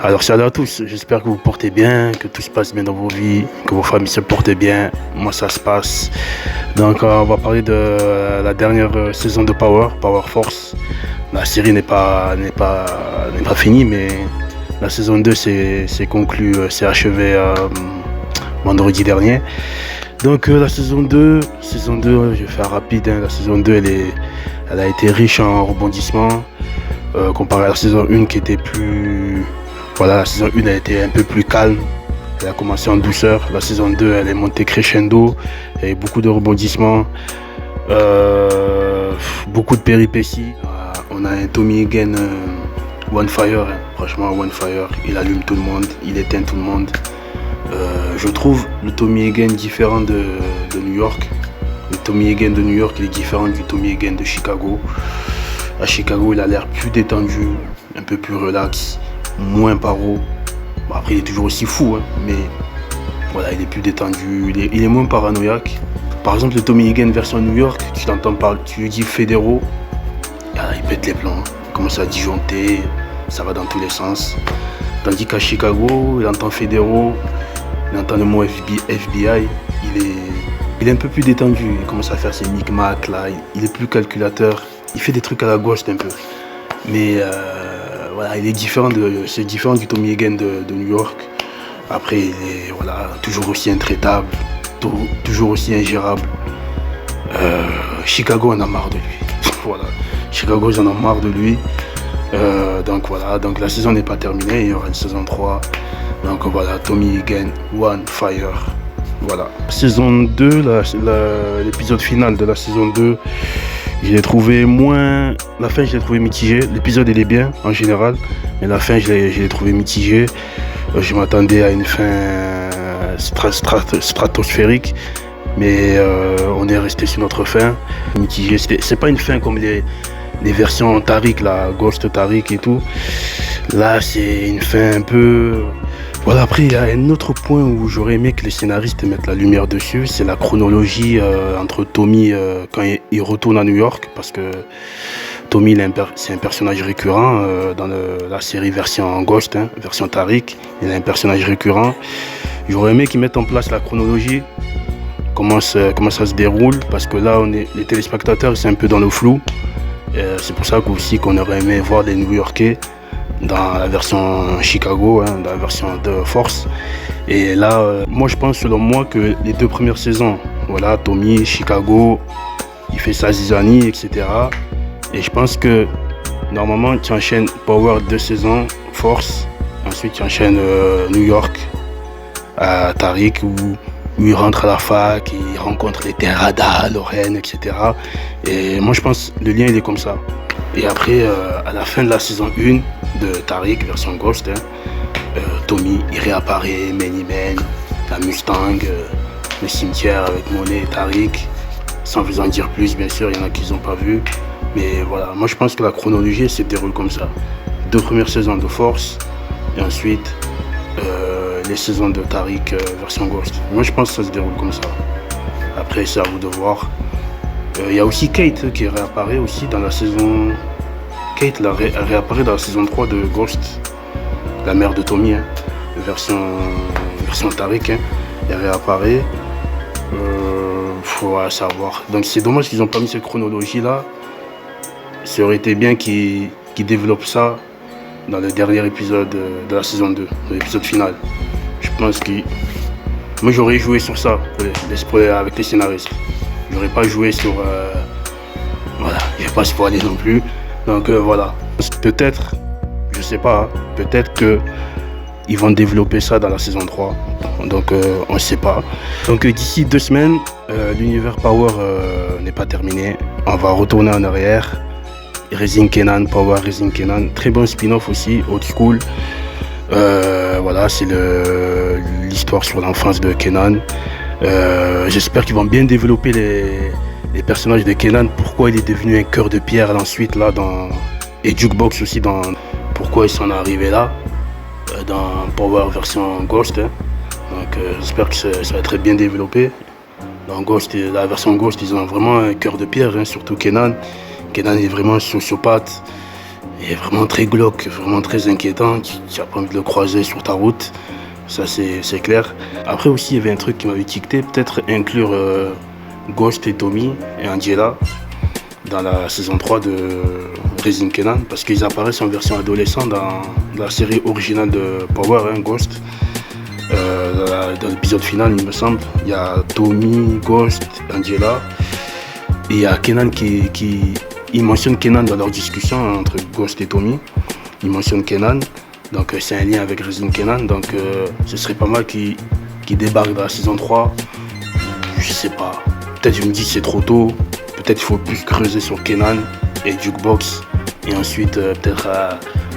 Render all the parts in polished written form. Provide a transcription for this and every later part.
Alors salut à tous, j'espère que vous portez bien, que tout se passe bien dans vos vies, que vos familles se portent bien. Moi ça se passe. Donc on va parler de la dernière saison de Power Force. La série n'est pas finie, mais la saison 2 c'est conclu, c'est achevé vendredi dernier. Donc la saison 2, je vais faire rapide, hein. La saison 2 elle a été riche en rebondissements comparé à la saison 1 qui était plus. Voilà, la saison 1 a été un peu plus calme. Elle a commencé en douceur. La saison 2, elle est montée crescendo. Il y a eu beaucoup de rebondissements, beaucoup de péripéties. On a un Tommy Egan One Fire, hein. Franchement One Fire. Il allume tout le monde, il éteint tout le monde. Je trouve le Tommy Egan différent de New York. Le Tommy Egan de New York, il est différent du Tommy Egan de Chicago. À Chicago, il a l'air plus détendu, un peu plus relax, moins paro. Bon, après, il est toujours aussi fou, hein, mais voilà, il est plus détendu, il est moins paranoïaque. Par exemple, le Tommy Egan version New York, tu l'entends parler, tu lui dis fédéraux, il pète les plombs, il commence à disjoncter, ça va dans tous les sens. Tandis qu'à Chicago, il entend fédéraux, il entend le mot FBI, il est un peu plus détendu, il commence à faire ses micmacs là, il est plus calculateur, il fait des trucs à la gauche un peu. Mais voilà, c'est différent du Tommy Egan de New York. Après, il est toujours aussi intraitable, toujours aussi ingérable. Chicago en a marre de lui. Voilà, Chicago, j'en ai marre de lui. Donc la saison n'est pas terminée, il y aura une saison 3. Donc voilà, Tommy Egan, One Fire. Voilà. Saison 2, l'épisode final de la saison 2, je l'ai trouvé moins. La fin, je l'ai trouvé mitigé. L'épisode, il est bien en général, mais la fin, je l'ai trouvé mitigé. Je m'attendais à une fin stratosphérique, mais on est resté sur notre fin mitigé. C'est pas une fin comme les versions Tariq, la Ghost Tariq et tout. Là, c'est une fin un peu. Voilà, après, il y a un autre point où j'aurais aimé que les scénaristes mettent la lumière dessus, c'est la chronologie entre Tommy quand il retourne à New York, parce que Tommy, c'est un personnage récurrent dans la série version Ghost, hein, version Tariq, il est un personnage récurrent. J'aurais aimé qu'ils mettent en place la chronologie, comment ça se déroule, parce que là, les téléspectateurs, c'est un peu dans le flou. C'est pour ça qu'on aurait aimé voir les New-Yorkais dans la version Chicago, hein, dans la version de Force. Et là, moi je pense selon moi que les 2 premières saisons, voilà, Tommy, Chicago, il fait sa zizanie, etc. Et je pense que normalement tu enchaînes Power 2 saisons, Force, ensuite tu enchaînes New York, à Tariq, où il rentre à la fac, il rencontre les Terrada, Lorraine, etc. Et moi je pense que le lien il est comme ça. Et après, à la fin de la saison 1 de Tariq, version Ghost, hein, Tommy, il réapparaît, Many Men, la Mustang, le cimetière avec Monet et Tariq, sans vous en dire plus, bien sûr, il y en a qui n'ont pas vu. Mais voilà, moi je pense que la chronologie se déroule comme ça. 2 premières saisons de Force, et ensuite les saisons de Tariq, version Ghost. Moi je pense que ça se déroule comme ça. Après, c'est à vous de voir. Il y a aussi Kate qui réapparaît aussi dans la saison. Kate réapparaît dans la saison 3 de Ghost, la mère de Tommy, hein, version Tariq, hein, elle réapparaît. Faut savoir. Donc c'est dommage qu'ils n'ont pas mis cette chronologie là. Ça aurait été bien qu'ils développent ça dans le dernier épisode de la saison 2, l'épisode final. Je pense que moi j'aurais joué sur ça avec les scénaristes. J'aurais pas joué sur. Voilà, je vais pas spoiler non plus. Donc voilà. Peut-être, je sais pas, hein, peut-être qu'ils vont développer ça dans la saison 3. Donc on ne sait pas. Donc d'ici 2 semaines, l'univers Power n'est pas terminé. On va retourner en arrière. Raising Kanan, Power Raising Kanan. Très bon spin-off aussi, old school. Voilà, c'est l'histoire sur l'enfance de Kanan. J'espère qu'ils vont bien développer les personnages de Kanan, pourquoi il est devenu un cœur de pierre ensuite là et Jukebox aussi pourquoi il s'en est arrivé là dans Power version Ghost, hein. Donc j'espère que ça va être bien développé. Dans Ghost, la version Ghost, ils ont vraiment un cœur de pierre, hein, surtout Kanan. Kenan est vraiment sociopathe. est vraiment très glauque, vraiment très inquiétant. Tu n'as pas envie de le croiser sur ta route, ça c'est clair. Après aussi, il y avait un truc qui m'avait tiqueté, peut-être inclure Ghost et Tommy et Angela dans la saison 3 de Raising Kanan, parce qu'ils apparaissent en version adolescent dans la série originale de Power, hein, Ghost. Dans l'épisode final, il me semble, il y a Tommy, Ghost, Angela, et il y a Kanan il mentionne Kanan dans leur discussion entre Ghost et Tommy. Il mentionne Kanan, donc c'est un lien avec Raising Kanan, donc ce serait pas mal qu'il débarque dans la saison 3. Je sais pas, peut-être je me dis c'est trop tôt, peut-être il faut plus creuser sur Kanan et Jukebox, et ensuite peut-être,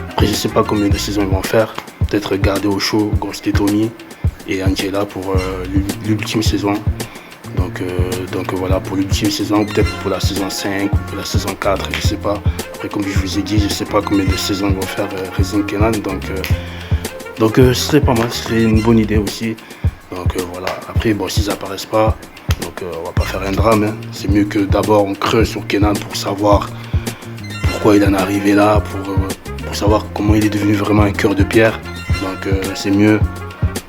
après je sais pas combien de saisons ils vont faire, peut-être garder au chaud Ghost et Tommy et Angela pour l'ultime saison. Donc voilà, pour l'ultime saison, peut-être pour la saison 5 ou pour la saison 4, je sais pas. Après, comme je vous ai dit, je sais pas combien de saisons ils vont faire Raising Kanan, donc ce serait pas mal, ce serait une bonne idée aussi. Donc voilà, après bon, s'ils apparaissent pas, donc on va pas faire un drame, hein. C'est mieux que d'abord on creuse sur Kanan pour savoir pourquoi il en est arrivé là, pour savoir comment il est devenu vraiment un cœur de pierre. Donc c'est mieux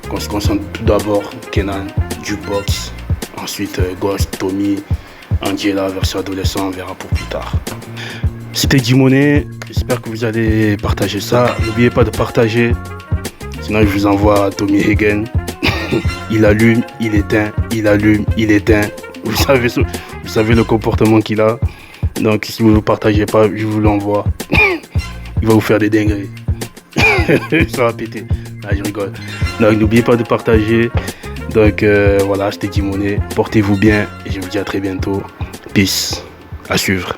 qu'on se concentre tout d'abord Kanan, Jukebox, ensuite Ghost, Tommy, Angela, version adolescent, on verra pour plus tard. C'était Dimoné, j'espère que vous allez partager ça. N'oubliez pas de partager, sinon je vous envoie Tommy Hagen. Il allume, il éteint, il allume, il éteint. Vous savez le comportement qu'il a. Donc si vous ne le partagez pas, je vous l'envoie. Il va vous faire des dingueries. Ça va péter. Ah, je rigole. Donc n'oubliez pas de partager. Donc voilà, c'était Dimoné. Portez-vous bien et je vous dis à très bientôt. Peace. À suivre.